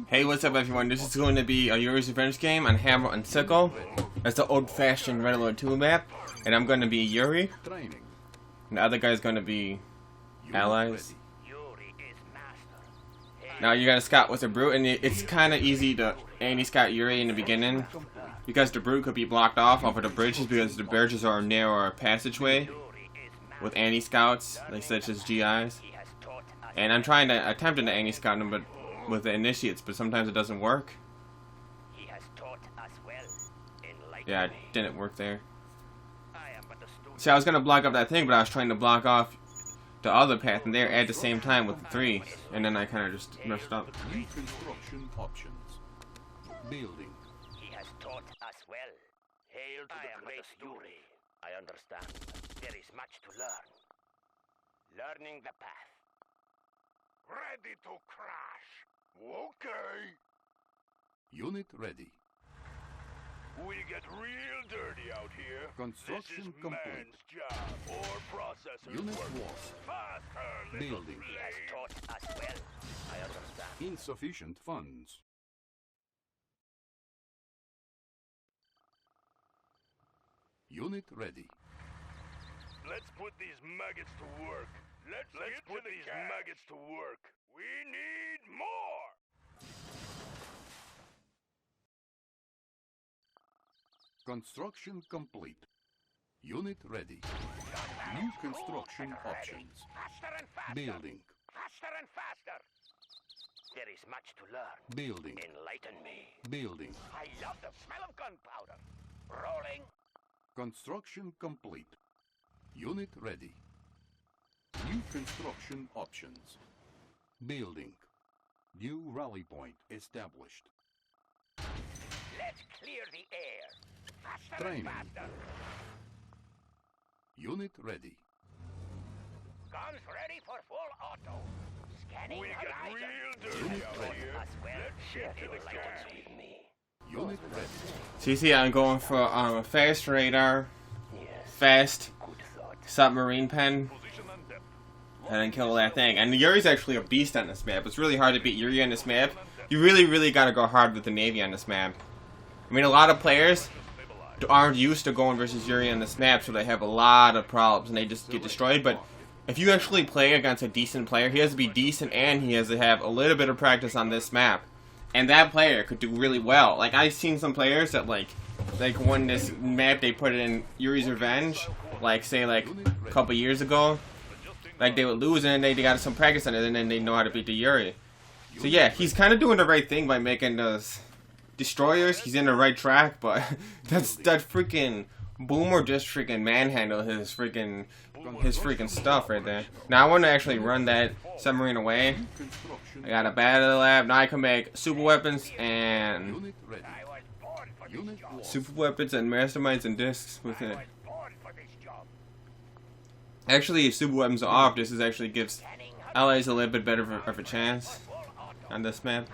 Hey, what's up everyone? This is going to be a Yuri's Revenge game on Hammer and Sickle. That's the old-fashioned Red Alert 2 map. And I'm going to be Yuri. And the other guy's going to be allies. Now you gotta scout with the brute, and it's kind of easy to anti-scout Yuri in the beginning. Because the brute could be blocked off of the bridges, because the bridges are a narrower passageway with anti-scouts, like such as GIs. And I'm attempting to anti-scout them, but with the initiates, but sometimes it doesn't work. Yeah, it didn't work there. See, I was gonna block up that thing, but I was trying to block off the other path, and they're at the same time with the three, and then I kind of just messed up. New construction options. Building. He has taught us well. Hail to the great Yuri. I understand. There is much to learn. Learning the path. Ready to crash. Okay. Unit ready. We get real dirty out here. Construction this is complete. Man's job or processor Unit work. lost. Faster, little Building. He has taught us well. I understand. Insufficient funds. Unit ready. Let's put these maggots to work. Let's put these maggots to work. We need more. Construction complete. Unit ready. New construction options. Faster and faster. Building. Faster and faster. There is much to learn. Building. Enlighten me. Building. I love the smell of gunpowder. Rolling. Construction complete. Unit ready. New construction options. Building. New rally point established. Let's clear the air. Faster Training. and faster. Unit ready. Guns ready for full auto. Scanning We get horizon. real dirty Unit out ready. here. Us well. Let's shift to the Enlightens sky. me. Unit ready. So you see, I'm going for a fast radar, Yes. fast Good thought. submarine pen, Position and depth. and then kill that thing. And Yuri's actually a beast on this map. It's really hard to beat Yuri on this map. You really gotta go hard with the Navy on this map. I mean, a lot of players aren't used to going versus Yuri on this map, so they have a lot of problems and they just get destroyed. But if you actually play against a decent player, he has to be decent and he has to have a little bit of practice on this map. And that player could do really well. Like, I've seen some players that, like when this map, they put it in Yuri's Revenge, like, say, like, a couple years ago. Like, they would lose and they got some practice on it and then they know how to beat the Yuri. So yeah, he's kind of doing the right thing by making those destroyers. He's in the right track, but that freaking boomer just freaking manhandled his freaking stuff right there. Now I want to actually run that submarine away. Construction. I got a battle lab. Now I can make super weapons and Unit ready. I was born for this Unit job. lost. super weapons and masterminds and discs with I it. was born for this job. Actually, if super weapons are off, this is actually gives Scanning allies a little bit better of a chance on this map.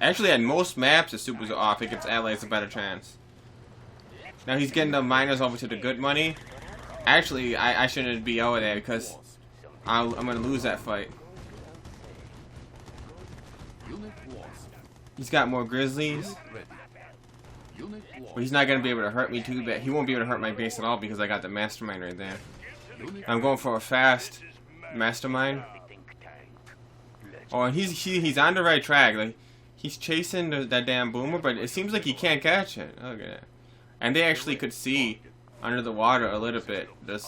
Actually, on most maps, if supers are off, it gives allies a better chance. Now he's getting the miners over to the good money. Actually, I shouldn't be over there because I'm gonna lose that fight. Unit lost. He's got more grizzlies, Ready. Unit lost. but he's not gonna be able to hurt me too bad. He won't be able to hurt my base at all because I got the mastermind right there. Unit I'm going for a fast mastermind. think tank. Oh, and he's on the right track. Like, he's chasing that damn boomer, but it seems like he can't catch it. Okay. And they actually could see under the water a little bit, the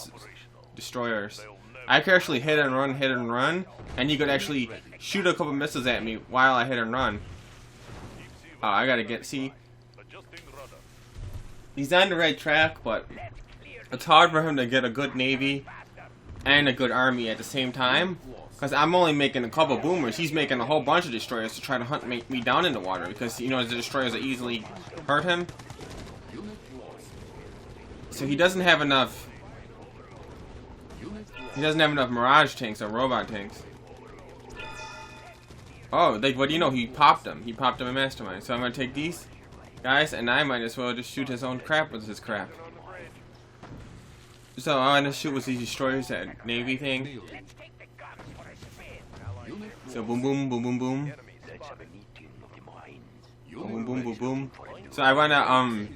destroyers. I could actually hit and run, and you could actually shoot a couple missiles at me while I hit and run. Oh, I gotta see. He's on the right track, but it's hard for him to get a good navy and a good army at the same time. Because I'm only making a couple boomers. He's making a whole bunch of destroyers to try to hunt me down in the water. Because, you know, the destroyers will easily hurt him. Unit lost. So he doesn't have enough. Unit lost. He doesn't have enough Mirage tanks or robot tanks. Oh, what do you know? He popped them. He popped them in Mastermind. So I'm gonna take these guys, and I might as well just shoot his own crap with his crap. So I'm gonna shoot with these destroyers, that navy thing. Building. Let's take the guns for a spin. Unit So boom, boom, boom, boom, boom. Let's have a meeting of the minds. Boom, boom, boom, boom. So I wanna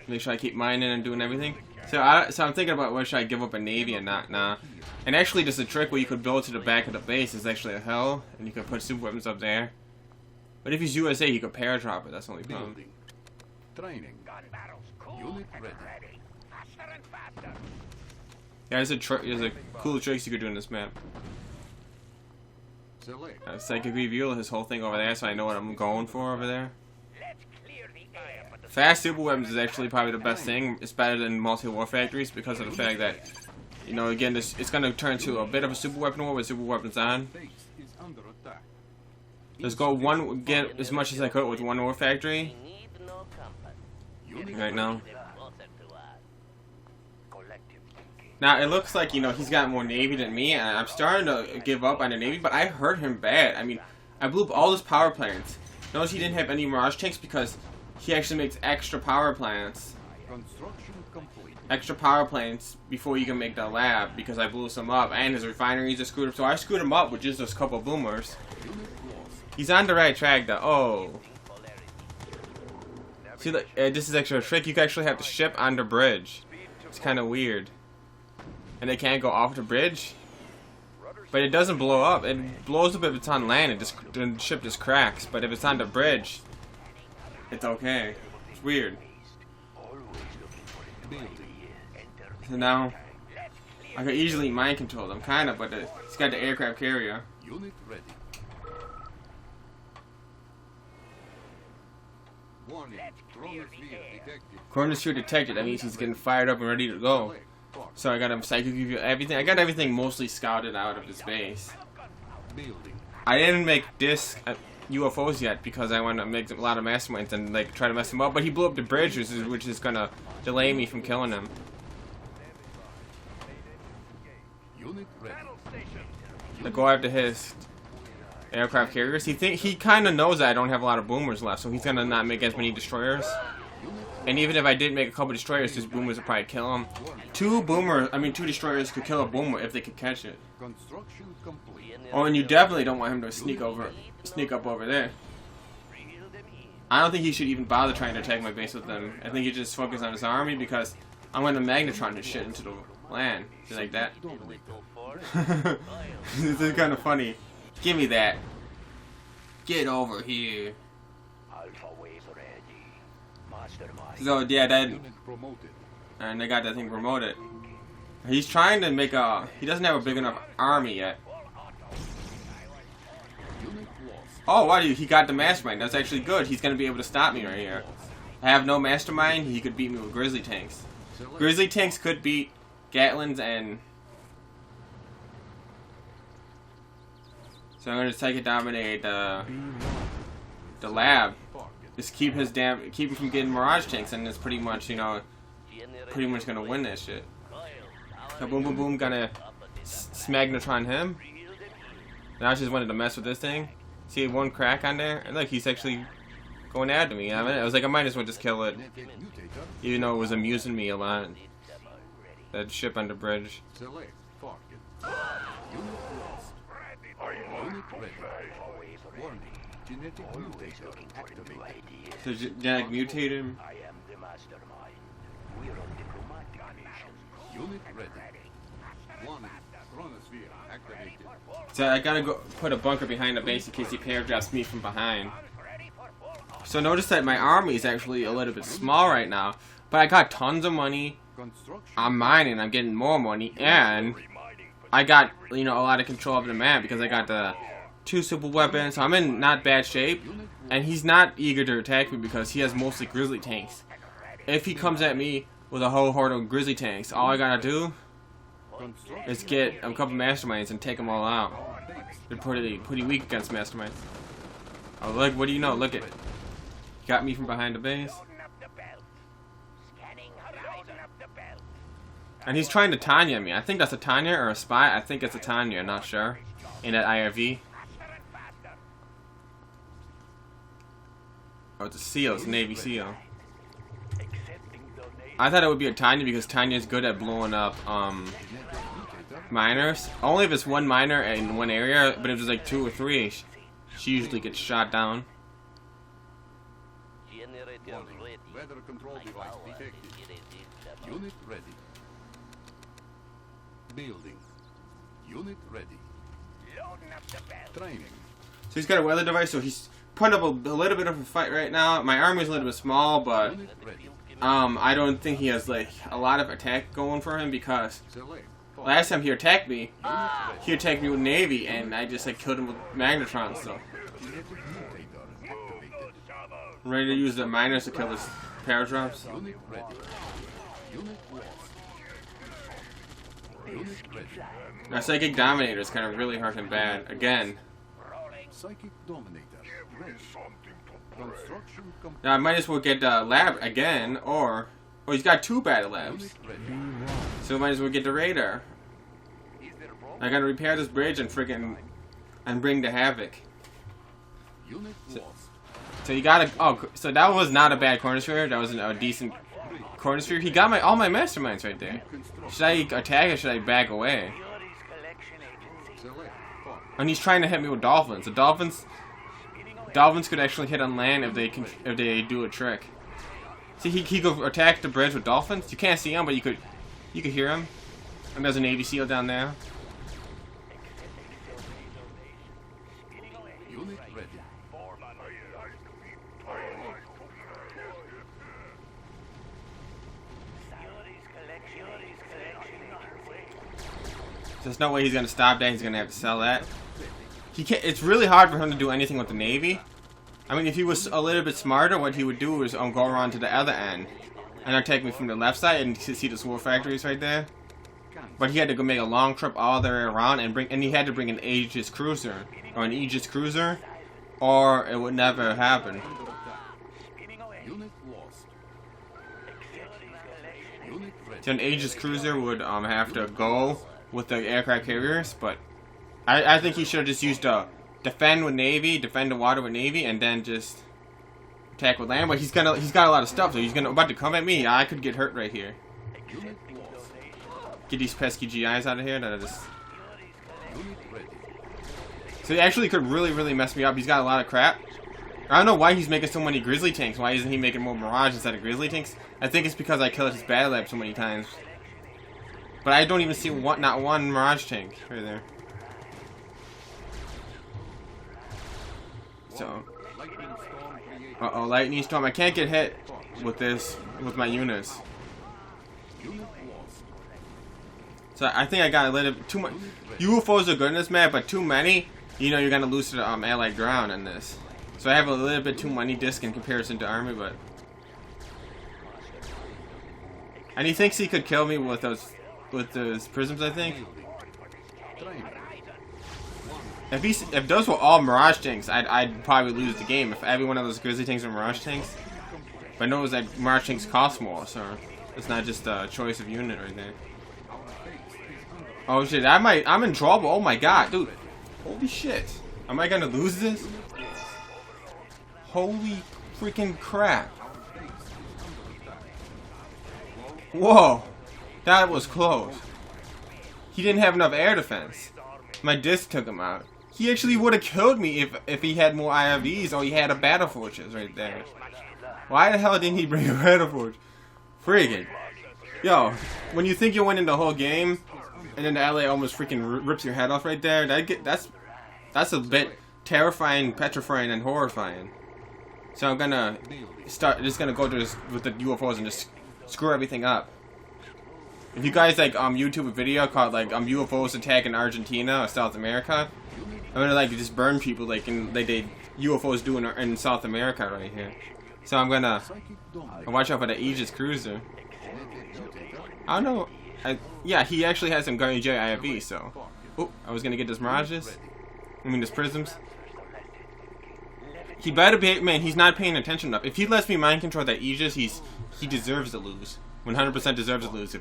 make sure I keep mining and doing everything. So I'm thinking about whether should I give up a navy and not. Nah. And actually, just a trick where you could build to the back of the base is actually a hell, and you could put super weapons up there. But if he's USA, he could paradrop it. That's the only problem. Building. Training. Gun barrels cool Unit and ready. ready. Faster and faster. Yeah, there's a cool tricks you could do in this map. Select. Psychic reveal his whole thing over there, so I know what I'm going for over there. Let's clear the air. Fast super weapons is actually probably the best thing. It's better than multi-war factories because of the fact that, you know, again, it's going to turn to a bit of a super weapon war with super weapons on. Base is under attack. Let's go get as much as I could with one war factory We need no compass. Unit right now. They're closer to us. Collective thinking. Now, it looks like, you know, he's got more Navy than me, and I'm starting to give up on the Navy, but I hurt him bad. I mean, I blew up all his power plants. Notice he didn't have any Mirage tanks because he actually makes extra power plants. Construction complete. Extra power plants before you can make the lab, because I blew some up, and his refineries are screwed up, so I screwed him up with just those couple boomers. Unit lost. He's on the right track, though. Oh. See, look, this is actually a trick. You can actually have the ship on the bridge. It's kind of weird. And they can't go off the bridge. But it doesn't blow up. It blows up if it's on land. The ship just cracks. But if it's on the bridge, it's okay. It's weird. Building. So now, I could easily mind control them, kind of, but he's got the aircraft carrier. Unit ready. Warning. Chronosphere detected. Chronosphere detected. That means he's getting fired up and ready to go. Select. Fox. So I got him psychic review everything. I got everything mostly scouted out of his base. Building. I didn't make disc UFOs yet because I want to make a lot of masterminds and like try to mess him up. But he blew up the bridge, which is gonna delay me from killing him. Unit ready. To go after his aircraft carriers. He kind of knows that I don't have a lot of boomers left, so he's gonna not make as many destroyers. And even if I did make a couple destroyers, these boomers would probably kill him. Two destroyers could kill a boomer if they could catch it. Construction complete. Oh, and you definitely don't want him to sneak up over there. I don't think he should even bother trying to attack my base with them. I think he should just focus on his army because I'm going to magnetron his shit into the land. You like that? This is kind of funny. Give me that. Get over here. Alpha wave ready. Mastermind. So yeah, that, Unit promoted. and they got that thing promoted. He's trying to make a. He doesn't have a big enough army yet. Unit lost. Oh, wow, he got the mastermind. That's actually good. He's gonna be able to stop me right here. I have no mastermind. He could beat me with grizzly tanks. Select. Grizzly tanks could beat Gatlins and. So I'm gonna take it dominate the lab. Just keep him from getting Mirage tanks, and it's pretty much, you know, pretty much gonna win that shit. So boom, boom, boom, gonna smagnetron him. Now I just wanted to mess with this thing. See one crack on there, and look, he's actually going after me. I was like, I might as well just kill it, Kinetic mutator. even though it was amusing me a lot. That ship on the bridge. Select. Target. Unit lost. Unit ready. Warning. Genetic mutator activated. So genetic mutate him. I am the mastermind. We're on diplomatic missions. Unit ready. Warning. Chronosphere activated. So I gotta go put a bunker behind the base in case he paragraphs me from behind. So notice that my army is actually a little bit small right now, but I got tons of money. Construction. I'm mining. I'm getting more money, and I got, you know, a lot of control of the map because I got the 2 super weapons. So I'm in not bad shape, and he's not eager to attack me because he has mostly grizzly tanks. If he comes at me with a whole horde of grizzly tanks, all I gotta do Construction. is get a couple masterminds and take them all out. They're pretty weak against masterminds. Oh, look, what do you know? Look at, got me from behind the base. Loading up the belt. Scanning horizon up the belt. And he's trying to Tanya me. I think that's a Tanya or a spy. I think it's a Tanya, not sure. In that IRV. Faster and faster. Oh, it's a SEAL. It's a Navy SEAL. Accepting donation. I thought it would be a Tanya because Tanya's good at blowing up Genetic mutator. miners. Only if it's one miner in one area, but if there's like 2 or 3, she usually gets shot down. Warning. Weather control device detected. Unit ready. Building. Unit ready. Loading up the bell. Training. So he's got a weather device, so he's putting up a little bit of a fight right now. My army's a little bit small, but Unit ready. I don't think he has like a lot of attack going for him because Select. last time he attacked me, Unit he attacked me with Navy, and I just like killed him with Magnetron. So ready. Mutator activated. I'm ready to use the miners to kill his paradrops. Unit ready. Unit lost. Unit ready. Now Psychic Dominator is kind of really hurt him bad again. Psychic Dominator ready. Construction complete. Now I might as well get Lab again, or he's got 2 battle labs, Unit ready. so I might as well get the Radar. I gotta repair this bridge and bring the Havoc. Unit lost. So you gotta. Oh, so that was not a bad corner sphere. That was a decent corner sphere. He got all my masterminds right there. Should I attack or should I back away? Yuri's collection agency. Select. Fog. And he's trying to hit me with dolphins. The dolphins could actually hit on land if they do a trick. See, he could attack the bridge with dolphins. You can't see him, but you could hear him. And there's a Navy SEAL down there. Unit ready. Yuri's collection agency. There's no way he's gonna stop that. He's gonna have to sell that. He can't. It's really hard for him to do anything with the Navy. I mean, if he was a little bit smarter, what he would do is go around to the other end and attack me from the left side and see the sword factories right there. But he had to go make a long trip all the way around and he had to bring an Aegis cruiser or it would never happen. Unit lost. Unit ready. So an Aegis cruiser would have to go with the aircraft carriers, but I think he should have just used defend the water with Navy, and then just attack with land. But he's got a lot of stuff, so he's about to come at me. I could get hurt right here. Unit lost. Get these pesky GIs out of here. That I just. Unit ready. So he actually could really mess me up. He's got a lot of crap. I don't know why he's making so many Grizzly tanks. Why isn't he making more Mirage instead of Grizzly tanks? I think it's because I killed his battle lab so many times. But I don't even see not one Mirage tank right there. So, Lightning storm created. lightning storm. I can't get hit with my units. Unit lost. So I think I got a little bit too much. UFOs are good in this map, but too many, you're gonna lose to the allied ground in this. So I have a little bit too many discs in comparison to army, but. And he thinks he could kill me with those prisms, I think. Training. If those were all Mirage tanks, I'd probably lose the game. If every one of those Grizzly tanks were Mirage tanks. But I know that Mirage tanks cost more, so it's not just a choice of unit right there. Oh shit, I'm in trouble. Oh my god, dude. Holy shit. Am I gonna lose this? Holy freaking crap. Whoa. That was close. He didn't have enough air defense. My disc took him out. He actually would have killed me if he had more IFVs or he had a Battle Fortress right there. Why the hell didn't he bring a Battle Fortress? Friggin'. Yo, when you think you're winning the whole game, and then the LA almost freaking rips your head off right there, that's a bit terrifying, petrifying, and horrifying. So I'm gonna go to this with the UFOs and just screw everything up. If you guys like YouTube a video called like UFOs attacking Argentina or South America, I'm gonna like just burn people like they UFOs do in South America right here. So I'm gonna watch out for the Aegis cruiser. I don't know. Yeah, he actually has some Guardian J IFV, so. Oh, I was gonna get this Mirages. This Prisms. He better be, man, he's not paying attention enough. If he lets me mind control that Aegis, he deserves to lose. 100% deserves to lose.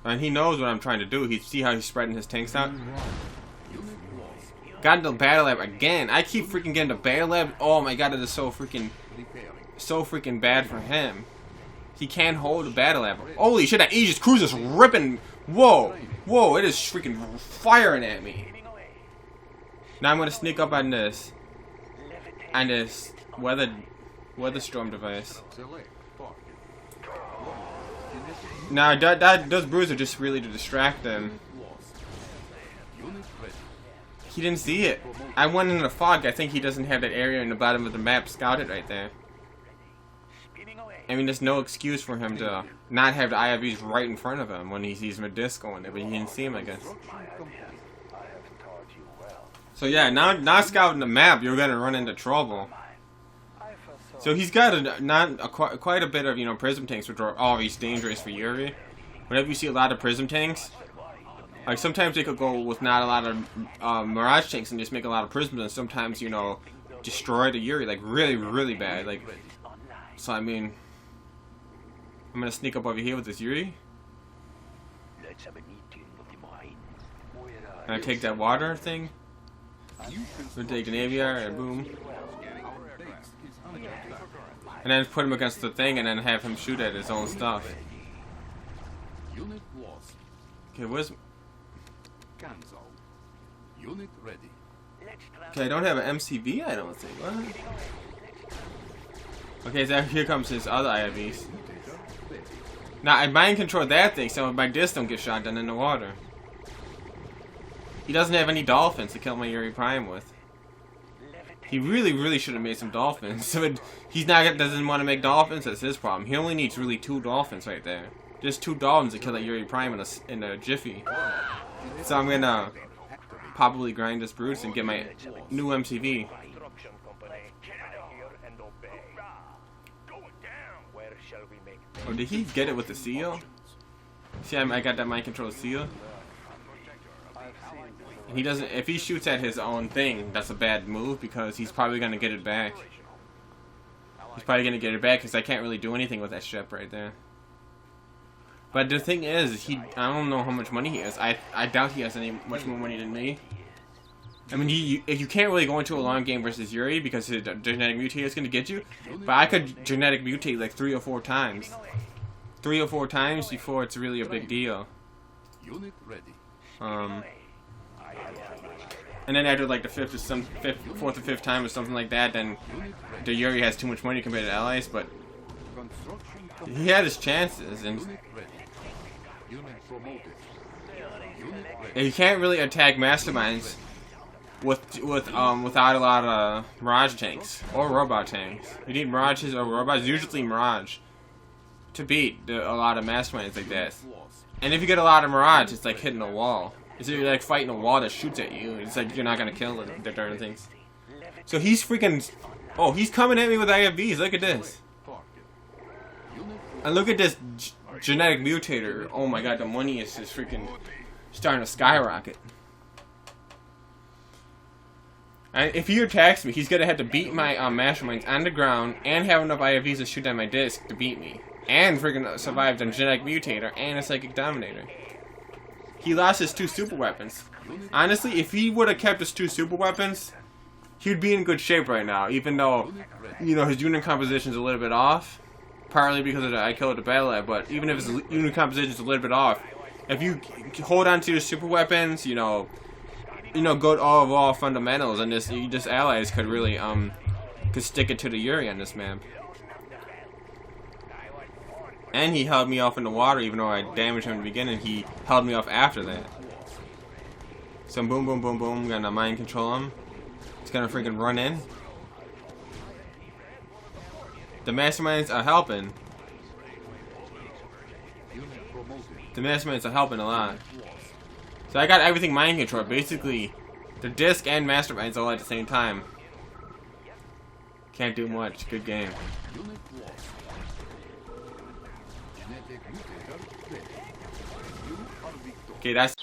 And he knows what I'm trying to do. See how he's spreading his tanks out? Got into the battle lab again. I keep freaking getting the battle lab. Oh my god, it is so freaking bad for him. He can't hold the battle lab. Holy shit, that Aegis cruiser's ripping. Whoa, whoa, it is freaking firing at me. Now I'm gonna sneak up on this. and his weather storm device. Select target. Now those brews are just really to distract them. Lost. Unit ready. He didn't see it. I went in the fog. I think he doesn't have that area in the bottom of the map scouted right there. I mean, there's no excuse for him to not have the IFVs right in front of him when he sees him a disc going there, but he didn't see him, I guess. So yeah, now scouting the map, you're gonna run into trouble. So he's got quite a bit of prism tanks, which are always dangerous for Yuri. Whenever you see a lot of prism tanks, like sometimes they could go with not a lot of mirage tanks and just make a lot of prisms, and sometimes destroy the Yuri like really bad. Like, so I mean, I'm gonna sneak up over here with this Yuri. And I take that water thing. We take the Naval and boom. And then put him against the thing and then have him shoot at his own stuff. Unit lost. Okay, where's... Cancel. Unit ready. Okay, I don't have an MCV, I don't think. What? Okay, so here comes his other IFVs. Now, I mind control that thing so my disc don't get shot down in the water. He doesn't have any dolphins to kill my Yuri Prime with. He really should have made some dolphins. So he's doesn't want to make dolphins. That's his problem. He only needs really 2 dolphins right there. Just 2 dolphins to kill that Yuri Prime in a jiffy. So I'm gonna probably grind this Bruce and get my new MCV. Oh, did he get it with the seal? See, I got that mind control seal. And he doesn't. If he shoots at his own thing, that's a bad move because he's probably gonna get it back. He's probably gonna get it back because I can't really do anything with that ship right there. But the thing is, I don't know how much money he has. I doubt he has much more money than me. I mean, you can't really go into a long game versus Yuri because his genetic mutate is gonna get you. But I could genetic mutate like 3 or 4 times. 3 or 4 times before it's really a big deal. Unit ready. And then after like the 4th or 5th time or something like that, then the Yuri has too much money compared to allies. But he had his chances, and you can't really attack masterminds without a lot of mirage tanks or robot tanks. You need mirages or robots, usually mirage, to beat a lot of masterminds like that. And if you get a lot of mirage, it's like hitting a wall. It's like fighting a wall that shoots at you. It's like you're not gonna kill the darn things. So he's freaking... Oh, he's coming at me with IFVs. Look at this. And look at this genetic mutator. Oh my god, the money is just freaking starting to skyrocket. And if he attacks me, he's gonna have to beat my masterminds on the ground and have enough IFVs to shoot at my disc to beat me. And freaking survive the genetic mutator and a psychic dominator. He lost his 2 super weapons. Honestly, if he would have kept his 2 super weapons, he'd be in good shape right now. Even though, his unit composition's a little bit off, partly because of I killed the battle lab. But even if his unit composition's a little bit off, if you hold on to your super weapons, good overall fundamentals, and this allies could really could stick it to the Yuri on this map. And he held me off in the water, even though I damaged him in the beginning. He held me off after that. So boom, boom, boom, boom. Gonna mind control him. He's gonna freaking run in. The masterminds are helping. The masterminds are helping a lot. So I got everything mind control. Basically, the disc and masterminds all at the same time. Can't do much. Good game. Okay, that's...